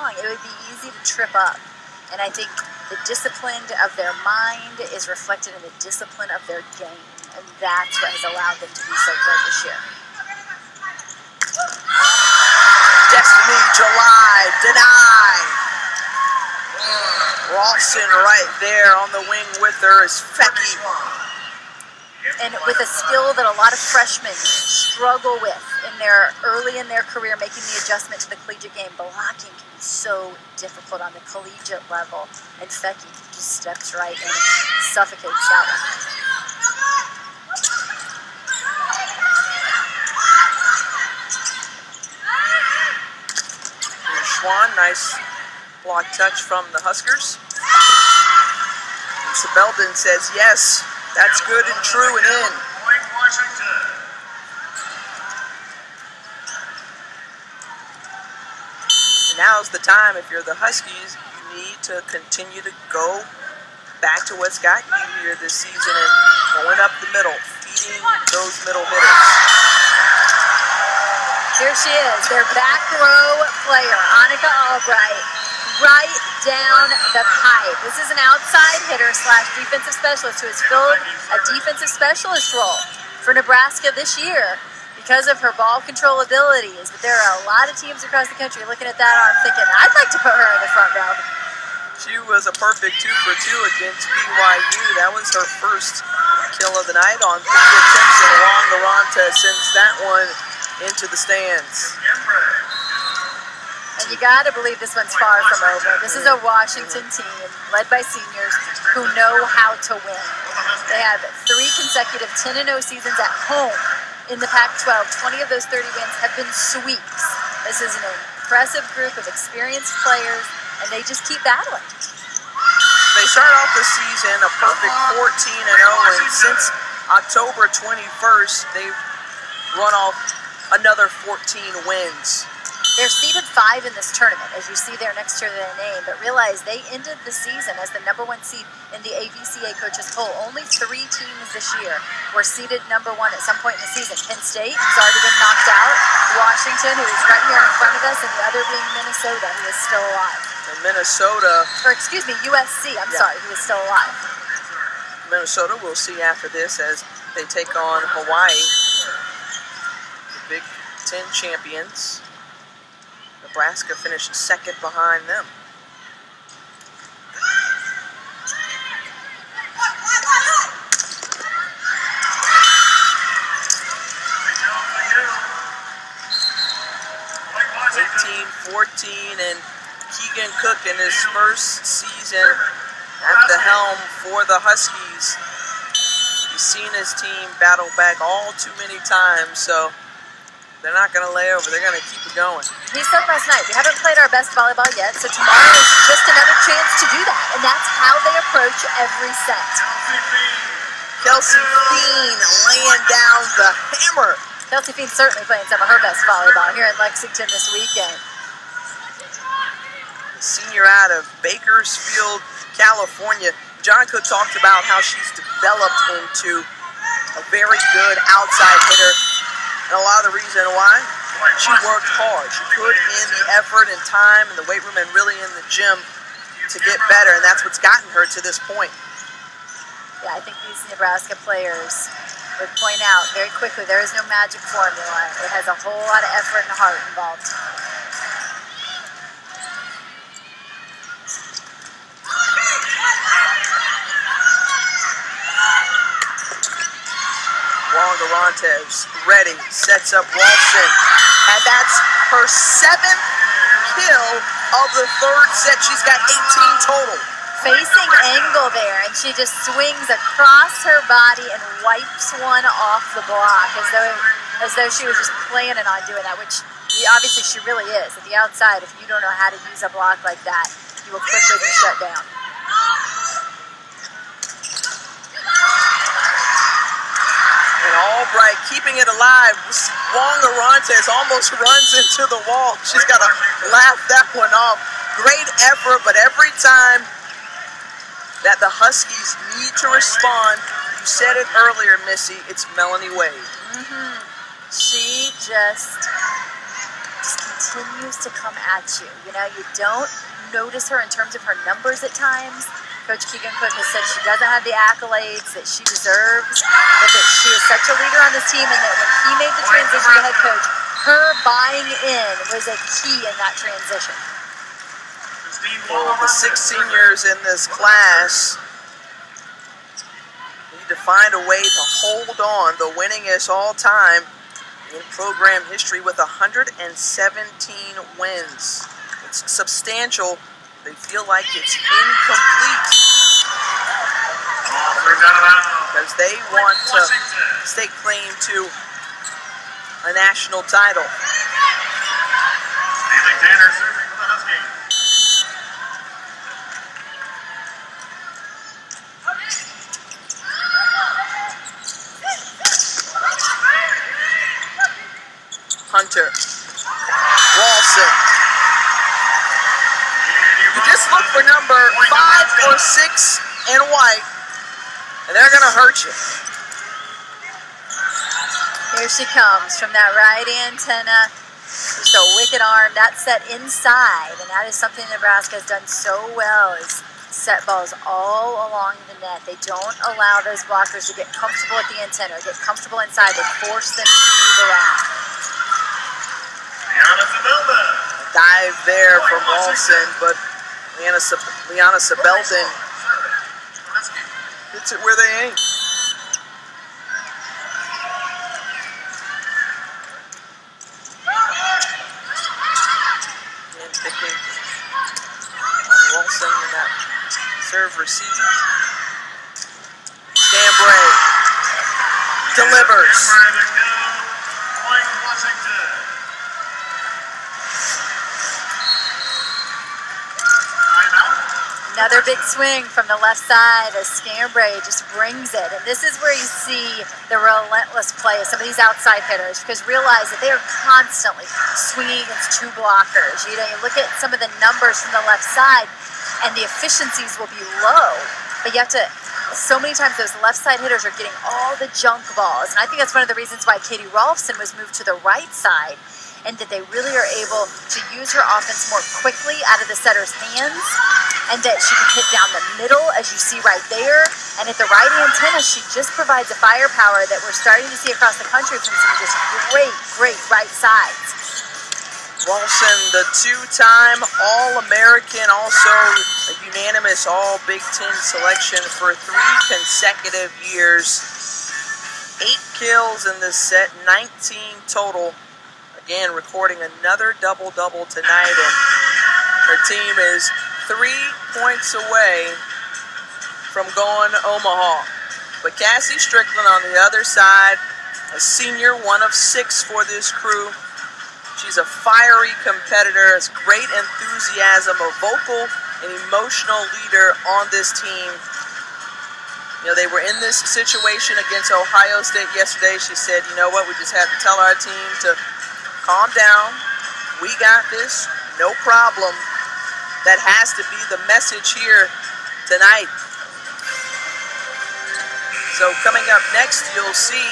strong, it would be easy to trip up. And I think the discipline of their mind is reflected in the discipline of their game. And that's what has allowed them to be so good this year. Destiny July denied. Rawson right there on the wing with her is Fecky. And with a skill that a lot of freshmen struggle with early in their career, making the adjustment to the collegiate game, blocking can be so difficult on the collegiate level. And Fecky just steps right in and suffocates that one. Here's Schwann, nice block touch from the Huskers. And Sabeldon says yes. That's good and true and in. And now's the time, if you're the Huskies, you need to continue to go back to what's gotten you here this season and going up the middle, feeding those middle hitters. Here she is, their back row player, Annika Albright, right down the pipe. This is an outside hitter / defensive specialist who has filled a defensive specialist role for Nebraska this year because of her ball control abilities. But there are a lot of teams across the country looking at that arm thinking, I'd like to put her in the front row. She was a perfect 2 for 2 against BYU. That was her first kill of the night on 3 attempts, and Juan Garante sends that one into the stands. And you got to believe this one's far from over. This is a Washington team led by seniors who know how to win. They have 3 consecutive 10-0 seasons at home in the Pac-12. 20 of those 30 wins have been sweeps. This is an impressive group of experienced players, and they just keep battling. They start off the season a perfect 14-0, and since October 21st, they've run off another 14 wins. They're seeded 5 in this tournament, as you see there next to their name, but realize they ended the season as the #1 seed in the AVCA coaches poll. Only 3 teams this year were seeded #1 at some point in the season. Penn State, who's already been knocked out, Washington, who is right here in front of us, and the other being Minnesota, who is still alive. And Minnesota, or excuse me, USC, sorry, who is still alive. Minnesota, we'll see after this as they take on Hawaii, the Big Ten champions. Nebraska finished second behind them. and Keegan Cook in his first season at the helm for the Huskies. He's seen his team battle back all too many times, so they're not going to lay over. They're going to keep it going. He said last night, we haven't played our best volleyball yet, so tomorrow is just another chance to do that. And that's how they approach every set. Kelsey Fiend laying down the hammer. Kelsey Fiend certainly playing some of her best volleyball here in Lexington this weekend. The senior out of Bakersfield, California. John Cook talked about how she's developed into a very good outside hitter. And a lot of the reason why, she worked hard. She put in the effort and time in the weight room and really in the gym to get better, and that's what's gotten her to this point. Yeah, I think these Nebraska players would point out very quickly there is no magic formula. It has a whole lot of effort and heart involved. Garantes ready, sets up Walston, and that's her 7th kill of the 3rd set. She's got 18 total. Facing angle there, and she just swings across her body and wipes one off the block as though she was just planning on doing that, which obviously she really is. At the outside, if you don't know how to use a block like that, you will quickly be shut down. Albright keeping it alive. Juan Garantes almost runs into the wall. She's got to laugh that one off. Great effort, but every time that the Huskies need to respond, you said it earlier, Missy, it's Melanie Wade. She just continues to come at you. You know, you don't notice her in terms of her numbers at times. Coach Keegan Cook has said she doesn't have the accolades that she deserves, but that she is such a leader on this team, and that when he made the transition to head coach, her buying in was a key in that transition. Well, the 6 seniors in this class need to find a way to hold on, the winningest all-time in program history with 117 wins. It's substantial. They feel like it's incomplete because they want to stake claim to a national title. Hunter, Walson. You just look for number 5 or 6 in white, and they're going to hurt you. Here she comes from that right antenna. Just a wicked arm. That's set inside, and that is something Nebraska has done so well, is set balls all along the net. They don't allow those blockers to get comfortable at the antenna or get comfortable inside. They force them to move around. Dive there from Walson, but Liana Sabelton hits it where they ain't. And picking on Walson in that serve receive. Stambray delivers. Another big swing from the left side as Stambray just brings it. And this is where you see the relentless play of some of these outside hitters, because realize that they are constantly swinging against 2 blockers. You know, you look at some of the numbers from the left side and the efficiencies will be low, but you have to, so many times those left side hitters are getting all the junk balls. And I think that's one of the reasons why Katie Rolfson was moved to the right side, and that they really are able to use her offense more quickly out of the setter's hands, and that she can hit down the middle, as you see right there. And at the right antenna, she just provides a firepower that we're starting to see across the country from some just great right sides. Walson, the 2-time All-American, also a unanimous All-Big Ten selection for 3 consecutive years. 8 kills in this set, 19 total. Again, recording another double-double tonight, and her team is 3 points away from going to Omaha. But Cassie Strickland on the other side, a senior, 1 of 6 for this crew. She's a fiery competitor, has great enthusiasm, a vocal and emotional leader on this team. You know, they were in this situation against Ohio State yesterday. She said, you know what, we just had to tell our team to calm down. We got this, no problem. That has to be the message here tonight. So coming up next, you'll see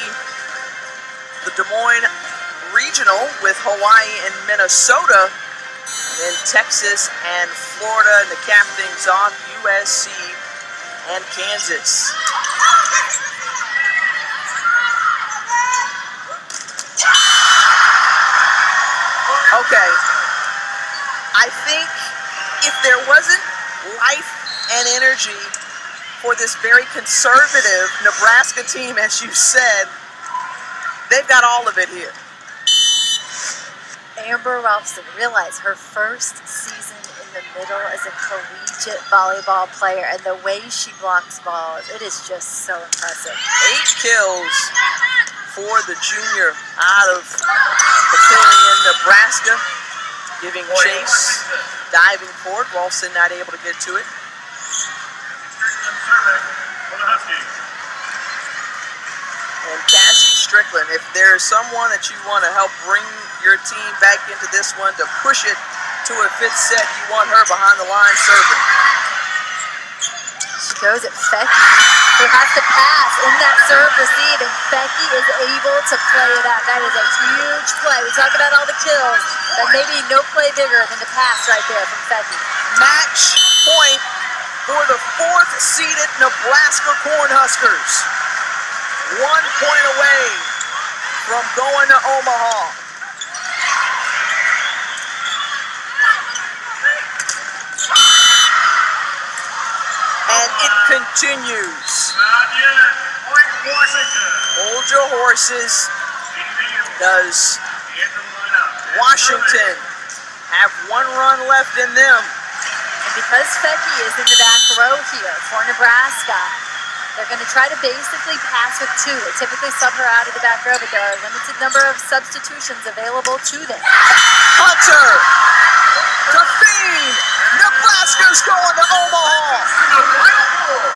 the Des Moines Regional with Hawaii and Minnesota, and then Texas and Florida, and to cap things off, USC and Kansas. Okay, I think if there wasn't life and energy for this very conservative Nebraska team, as you said, they've got all of it here. Amber Rolfson, realize her first season in the middle as a collegiate volleyball player, and the way she blocks balls, it is just so impressive. 8 kills for the junior out of Papillion, Nebraska, giving chase, diving forward. Rolfson not able to get to it. And Cassie Strickland, if there's someone that you want to help bring your team back into this one to push it to a 5th set, you want her behind the line serving. She goes at Fecky. who has to pass in that serve receive, and Becky is able to play it out. That is a huge play. We talk about all the kills, but maybe no play bigger than the pass right there from Becky. Match point for the 4th-seeded Nebraska Cornhuskers. 1 point away from going to Omaha. And it continues. Hold your horses. Does Washington have 1 run left in them? And because Becky is in the back row here for Nebraska, they're going to try to basically pass with 2. They typically sub her out of the back row, but there are a limited number of substitutions available to them. Hunter to feed. Nebraska's going to Omaha.